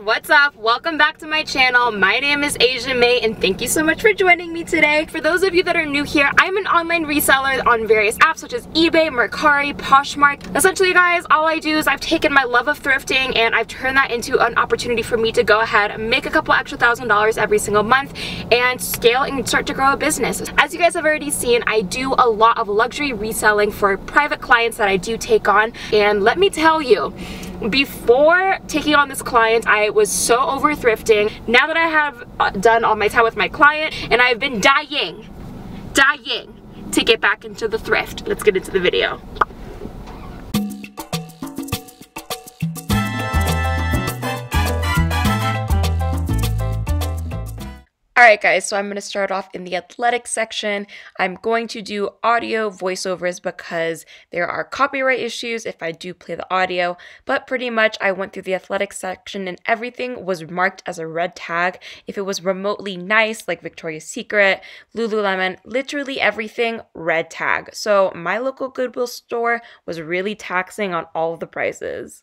what's up? Welcome back to my channel. My name is Asian May and thank you so much for joining me today. For those of you that are new here, I'm an online reseller on various apps such as eBay, Mercari, Poshmark. Essentially guys, all I do is I've taken my love of thrifting and I've turned that into an opportunity for me to go ahead and make a couple extra $1,000s every single month and scale and start to grow a business. As you guys have already seen, I do a lot of luxury reselling for private clients that I do take on, and let me tell you, before taking on this client, I was so over thrifting. Now that I have done all my time with my client, and I've been dying to get back into the thrift. Let's get into the video. Alright guys, so I'm going to start off in the athletic section. I'm going to do audio voiceovers because there are copyright issues if I do play the audio, but pretty much I went through the athletic section and everything was marked as a red tag. If it was remotely nice, like Victoria's Secret, Lululemon, literally everything, red tag. So my local Goodwill store was really taxing on all of the prices.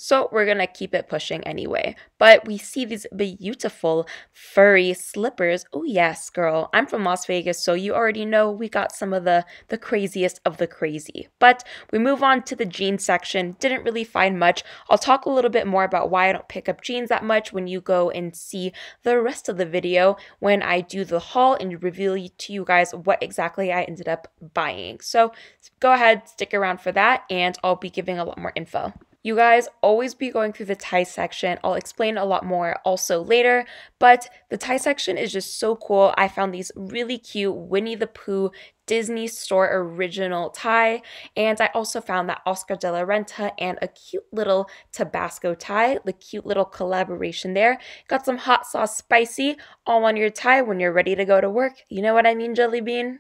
So we're gonna keep it pushing anyway. But we see these beautiful furry slippers. Oh yes, girl. I'm from Las Vegas, so you already know we got some of the craziest of the crazy. But we move on to the jeans section. Didn't really find much. I'll talk a little bit more about why I don't pick up jeans that much when you go and see the rest of the video when I do the haul and reveal to you guys what exactly I ended up buying. So go ahead, stick around for that, and I'll be giving a lot more info. You guys always be going through the tie section. I'll explain a lot more also later, but the tie section is just so cool. I found these really cute Winnie the Pooh Disney Store original tie, and I also found that Oscar de la Renta and a cute little Tabasco tie, the cute little collaboration there. Got some hot sauce spicy all on your tie when you're ready to go to work. You know what I mean, Jelly Bean?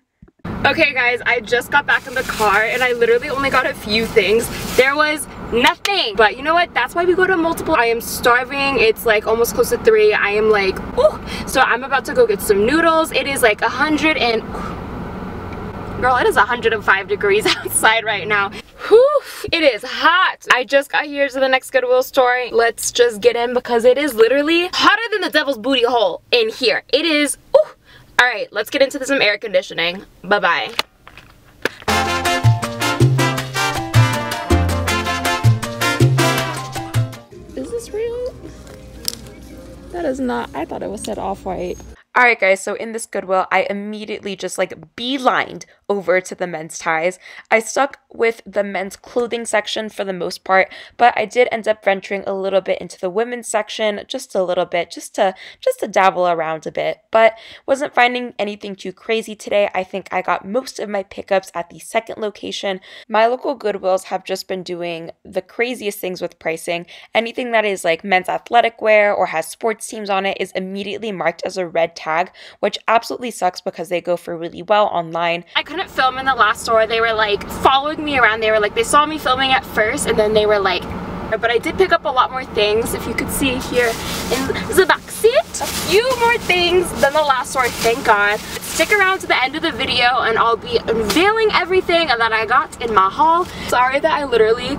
Okay guys, I just got back in the car and I literally only got a few things. There was nothing, but you know what, that's why we go to multiple. I am starving. It's like almost close to 3. I am like, ooh, so I'm about to go get some noodles. It is like 100 and girl, it is 105 degrees outside right now. Whew, it is hot. I just got here to the next Goodwill store. Let's just get in because it is literally hotter than the devil's booty hole in here. It is, ooh. All right, let's get into some air conditioning. Bye-bye. Is this real? That is not. I thought it was set off-white. Alright guys, so in this Goodwill, I immediately just like beelined over to the men's ties. I stuck with the men's clothing section for the most part, but I did end up venturing a little bit into the women's section, just a little bit, just to dabble around a bit, but wasn't finding anything too crazy today. I think I got most of my pickups at the second location. My local Goodwills have just been doing the craziest things with pricing. Anything that is like men's athletic wear or has sports teams on it is immediately marked as a red tag, which absolutely sucks because they go for really well online. I couldn't film in the last store. They were like following me around. They were like, they saw me filming at first and then they were like, but I did pick up a lot more things. If you could see here in the back seat, a few more things than the last store, thank God. Stick around to the end of the video and I'll be unveiling everything that I got in my haul. Sorry that I literally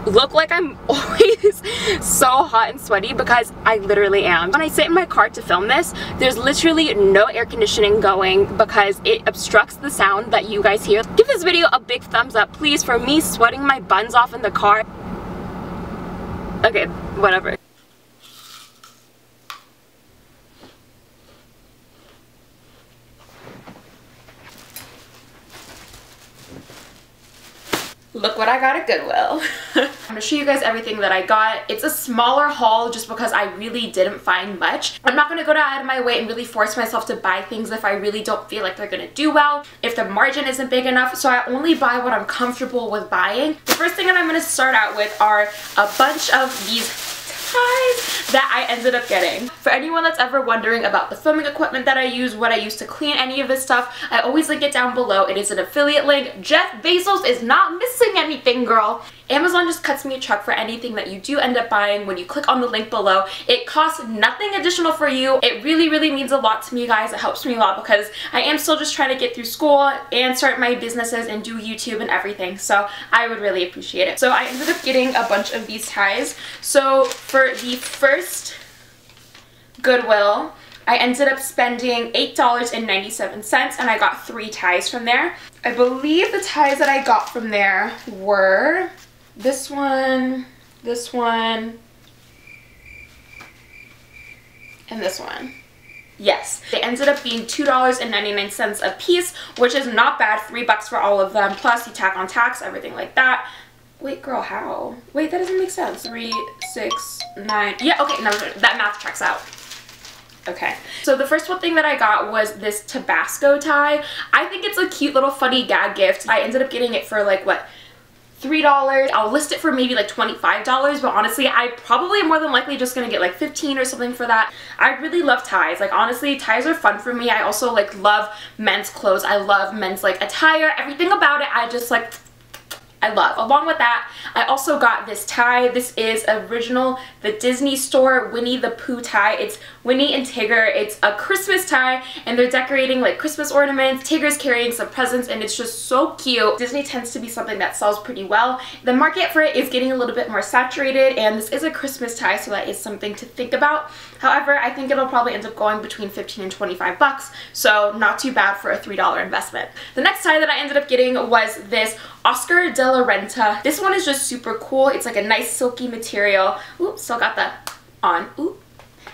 look like I'm always so hot and sweaty because I literally am. When I sit in my car to film this, there's literally no air conditioning going because it obstructs the sound that you guys hear. Give this video a big thumbs up, please, for me sweating my buns off in the car. Okay, whatever. Look what I got at Goodwill. I'm gonna show you guys everything that I got. It's a smaller haul just because I really didn't find much. I'm not gonna go out of my way and really force myself to buy things if I really don't feel like they're gonna do well, if the margin isn't big enough, so I only buy what I'm comfortable with buying. The first thing that I'm gonna start out with are a bunch of these ties that I ended up getting. For anyone that's ever wondering about the filming equipment that I use, what I use to clean any of this stuff, I always link it down below. It is an affiliate link. Jeff Bezos is not missing anything, girl. Amazon just cuts me a check for anything that you do end up buying when you click on the link below. It costs nothing additional for you. It really, really means a lot to me, guys. It helps me a lot because I am still just trying to get through school and start my businesses and do YouTube and everything. So I would really appreciate it. So I ended up getting a bunch of these ties. So for the first Goodwill, I ended up spending $8.97 and I got 3 ties from there. I believe the ties that I got from there were this one, and this one. Yes, they ended up being $2.99 a piece, which is not bad. $3 for all of them, plus you tack on tax, everything like that. Wait, girl, how? Wait, that doesn't make sense. 3, 6, 9. Yeah, okay, no, that math checks out. Okay, so the first one thing that I got was this Tabasco tie. I think it's a cute little funny gag gift. I ended up getting it for like, what, $3. I'll list it for maybe like $25, but honestly, I probably am more than likely just gonna get like 15 or something for that. I really love ties. Like, honestly, ties are fun for me. I also like love men's clothes. I love men's like attire, everything about it. I just like, I love. Along with that, I also got this tie. This is original, the Disney Store Winnie the Pooh tie. It's Winnie and Tigger. It's a Christmas tie, and they're decorating like Christmas ornaments. Tigger's carrying some presents, and it's just so cute. Disney tends to be something that sells pretty well. The market for it is getting a little bit more saturated, and this is a Christmas tie, so that is something to think about. However, I think it'll probably end up going between 15 and 25 bucks, so not too bad for a $3 investment. The next tie that I ended up getting was this Oscar de la Renta. This one is just super cool. It's like a nice silky material. Ooh, still got the on. Ooh.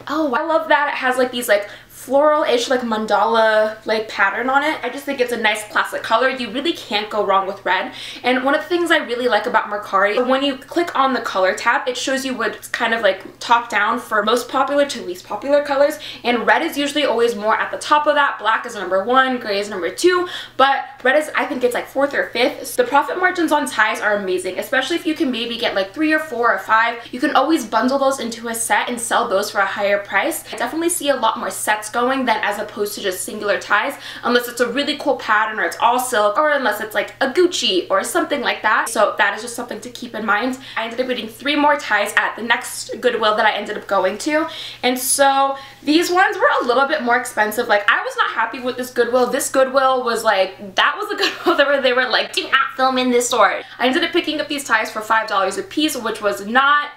Oh, I love that. It has like these like floral-ish like mandala like pattern on it. I just think it's a nice classic color. You really can't go wrong with red. And one of the things I really like about Mercari, when you click on the color tab, it shows you what's kind of like top down for most popular to least popular colors, and red is usually always more at the top of that. Black is number 1, gray is number 2, but red is, I think it's like 4th or 5th. The profit margins on ties are amazing, especially if you can maybe get like 3 or 4 or 5. You can always bundle those into a set and sell those for a higher price. I definitely see a lot more sets going than as opposed to just singular ties, unless it's a really cool pattern or it's all silk, or unless it's like a Gucci or something like that. So that is just something to keep in mind. I ended up getting 3 more ties at the next Goodwill that I ended up going to, and so these ones were a little bit more expensive. Like, I was not happy with this Goodwill. This Goodwill was like, that was a Goodwill where they were like, do not film in this store. I ended up picking up these ties for $5 a piece, which was not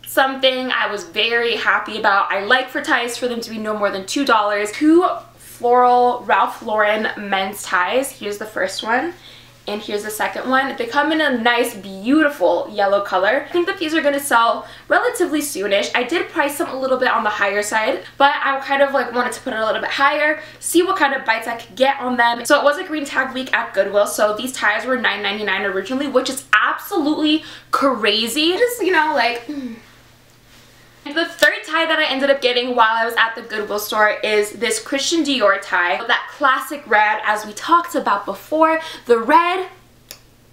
something I was very happy about. I like for ties for them to be no more than $2. 2 floral Ralph Lauren men's ties. Here's the first one, and here's the second one. They come in a nice, beautiful yellow color. I think that these are going to sell relatively soonish. I did price them a little bit on the higher side, but I kind of like wanted to put it a little bit higher, see what kind of bites I could get on them. So it was a green tag week at Goodwill, so these ties were $9.99 originally, which is absolutely crazy. Just, you know, like... The third tie that I ended up getting while I was at the Goodwill store is this Christian Dior tie. That classic red, as we talked about before. The red,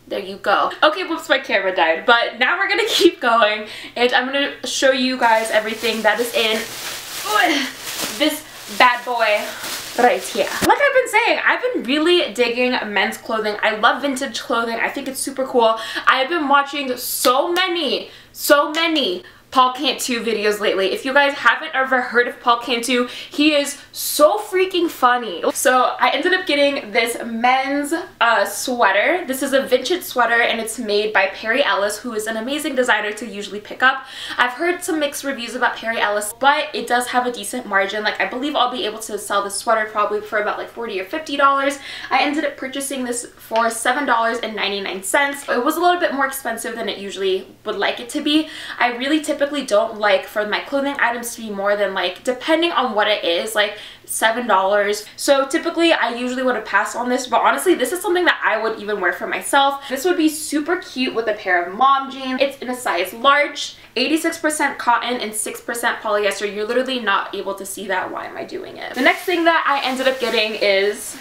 there you go. Okay, whoops, my camera died. But now we're gonna keep going, and I'm gonna show you guys everything that is in this bad boy right here. Like I've been saying, I've been really digging men's clothing. I love vintage clothing. I think it's super cool. I've been watching so many Paul Cantu videos lately. If you guys haven't ever heard of Paul Cantu, he is so freaking funny. So I ended up getting this men's sweater. This is a vintage sweater, and it's made by Perry Ellis, who is an amazing designer to usually pick up. I've heard some mixed reviews about Perry Ellis, but it does have a decent margin. Like, I believe I'll be able to sell this sweater probably for about like $40 or $50. I ended up purchasing this for $7.99. It was a little bit more expensive than it usually would like it to be. I really typically don't like for my clothing items to be more than, like, depending on what it is, like $7. So typically I usually would have passed on this, but honestly this is something that I would even wear for myself. This would be super cute with a pair of mom jeans. It's in a size large, 86% cotton and 6% polyester. You're literally not able to see that. Why am I doing it? The next thing that I ended up getting is,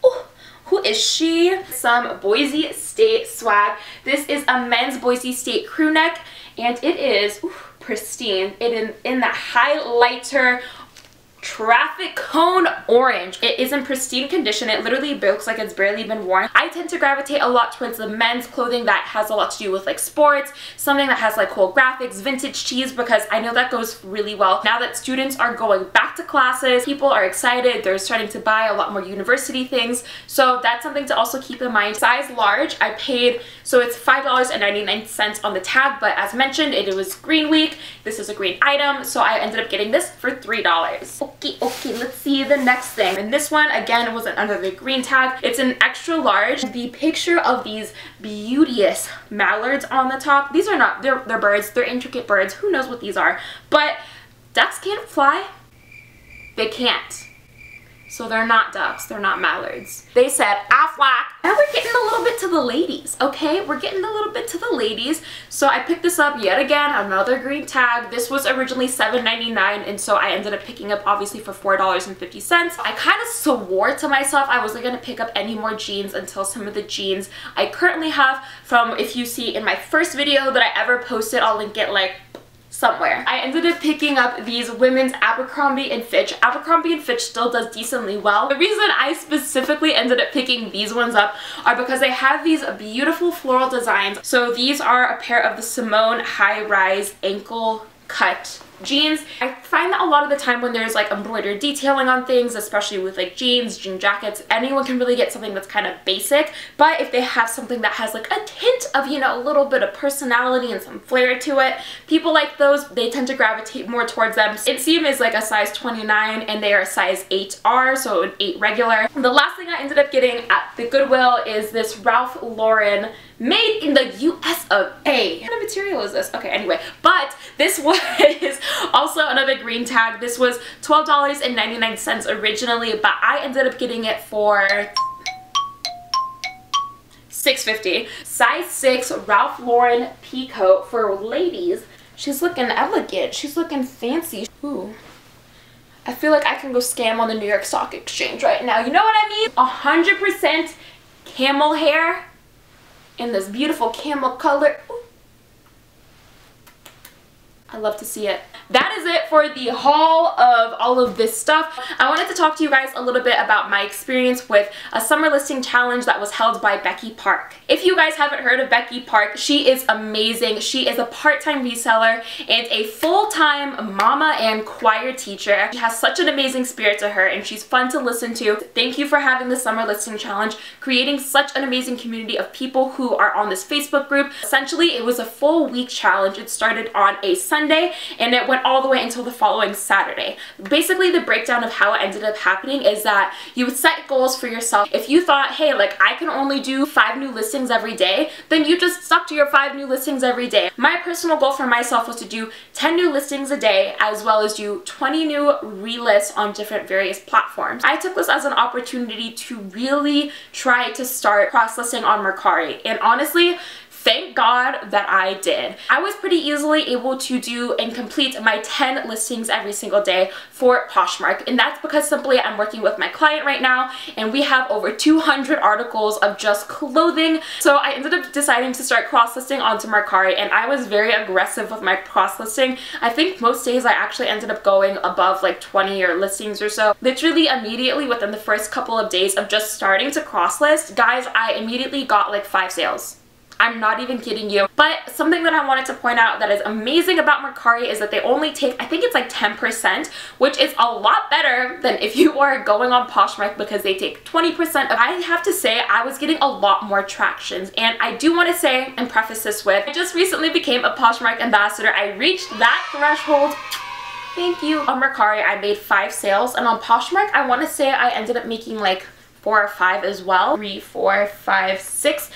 oh, who is she? Some Boise State swag. This is a men's Boise State crew neck, and it is pristine. It in that highlighter traffic cone orange. It is in pristine condition. It literally looks like it's barely been worn. I tend to gravitate a lot towards the men's clothing that has a lot to do with like sports, something that has like cool graphics, vintage tees, because I know that goes really well. Now that students are going back to classes, people are excited, they're starting to buy a lot more university things, so that's something to also keep in mind. Size large, I paid, so it's $5.99 on the tag, but as mentioned, it was green week. This is a green item, so I ended up getting this for $3. Okay, let's see the next thing. And this one, again, wasn't under the green tag. It's an extra large. The picture of these beauteous mallards on the top. These are not, they're birds. They're intricate birds. Who knows what these are? But ducks can't fly. They can't. So they're not ducks, they're not mallards. They said, aflac. Now we're getting a little bit to the ladies, okay? We're getting a little bit to the ladies. So I picked this up yet again, another green tag. This was originally $7.99, and so I ended up picking up obviously for $4.50. I kind of swore to myself I wasn't gonna pick up any more jeans until some of the jeans I currently have from, if you see in my first video that I ever posted, I'll link it like somewhere. I ended up picking up these women's Abercrombie and Fitch. Abercrombie and Fitch still does decently well. The reason I specifically ended up picking these ones up are because they have these beautiful floral designs. So these are a pair of the Simone high-rise ankle cut jeans. I find that a lot of the time when there's like embroidered detailing on things, especially with like jeans, jean jackets, anyone can really get something that's kind of basic, but if they have something that has like a tint of, you know, a little bit of personality and some flair to it, people like those, they tend to gravitate more towards them. Inseam is like a size 29 and they are a size 8R, so an 8 regular. The last thing I ended up getting at the Goodwill is this Ralph Lauren made in the US of A. What kind of material is this? Okay, anyway, but this was also another green tag. This was $12.99 originally, but I ended up getting it for $6.50. Size 6 Ralph Lauren pea coat for ladies. She's looking elegant. She's looking fancy. Ooh. I feel like I can go scam on the New York Stock Exchange right now. You know what I mean? 100% camel hair in this beautiful camel color. Ooh. I love to see it. That is it for the haul of all of this stuff. I wanted to talk to you guys a little bit about my experience with a summer listing challenge that was held by Becky Park. If you guys haven't heard of Becky Park, she is amazing. She is a part-time reseller and a full-time mama and choir teacher. She has such an amazing spirit to her and she's fun to listen to. Thank you for having the summer listing challenge, creating such an amazing community of people who are on this Facebook group. Essentially, it was a full week challenge. It started on a Sunday and it went all the way until the following Saturday. Basically, the breakdown of how it ended up happening is that you would set goals for yourself. If you thought, hey, like I can only do 5 new listings every day, then you just stuck to your 5 new listings every day. My personal goal for myself was to do 10 new listings a day, as well as do 20 new relists on different various platforms. I took this as an opportunity to really try to start cross-listing on Mercari, and honestly, thank God that I did. I was pretty easily able to do and complete my 10 listings every single day for Poshmark, and that's because simply I'm working with my client right now and we have over 200 articles of just clothing. So I ended up deciding to start cross-listing onto Mercari, and I was very aggressive with my cross-listing. I think most days I actually ended up going above like 20 or listings or so. Literally immediately within the first couple of days of just starting to cross-list, guys, I immediately got like 5 sales. I'm not even kidding you. But something that I wanted to point out that is amazing about Mercari is that they only take, I think it's like 10%, which is a lot better than if you are going on Poshmark because they take 20%. I have to say I was getting a lot more tractions, and I do want to say and preface this with, I just recently became a Poshmark ambassador. I reached that threshold. Thank you. On Mercari I made 5 sales, and on Poshmark I want to say I ended up making like 4 or 5 as well. 3, 4, 5, 6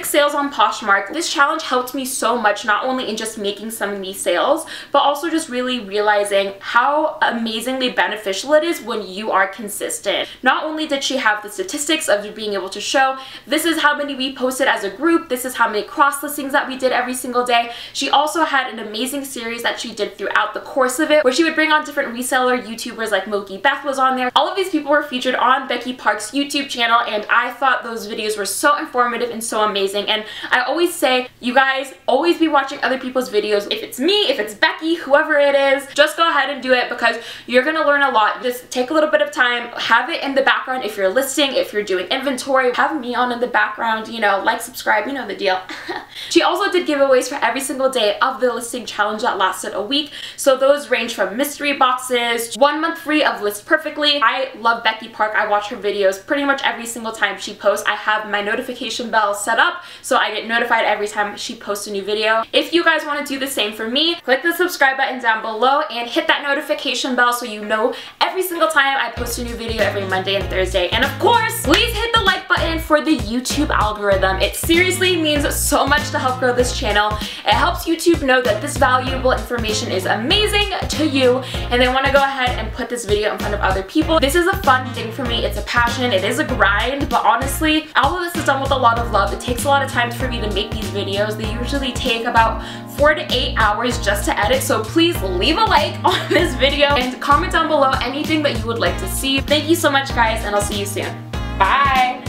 sales on Poshmark. This challenge helped me so much, not only in just making some of these sales, but also just really realizing how amazingly beneficial it is when you are consistent. Not only did she have the statistics of being able to show, this is how many we posted as a group, this is how many cross listings that we did every single day. She also had an amazing series that she did throughout the course of it, where she would bring on different reseller YouTubers, like Moki Beth was on there. All of these people were featured on Becky Park's YouTube YouTube channel, and I thought those videos were so informative and so amazing. And I always say, you guys always be watching other people's videos. If it's me, if it's Becky, whoever it is, just go ahead and do it because you're gonna learn a lot. Just take a little bit of time, have it in the background if you're listing, if you're doing inventory, have me on in the background, you know, like, subscribe, you know the deal. She also did giveaways for every single day of the listing challenge that lasted a week. So those range from mystery boxes, 1 month free of List Perfectly. I love Becky Park. I watch her videos pretty much every single time she posts. I have my notification bell set up so I get notified every time she posts a new video. If you guys want to do the same for me, click the subscribe button down below and hit that notification bell so you know every single time I post a new video every Monday and Thursday. And of course, please hit the like button for the YouTube algorithm. It seriously means so much to help grow this channel. It helps YouTube know that this valuable information is amazing to you and they want to go ahead and put this video in front of other people. This is a fun thing for me. It's a passion. It is a grind, but honestly, all of this is done with a lot of love. It takes a lot of time for me to make these videos. They usually take about 4 to 8 hours just to edit, so please leave a like on this video and comment down below anything that you would like to see. Thank you so much, guys, and I'll see you soon. Bye!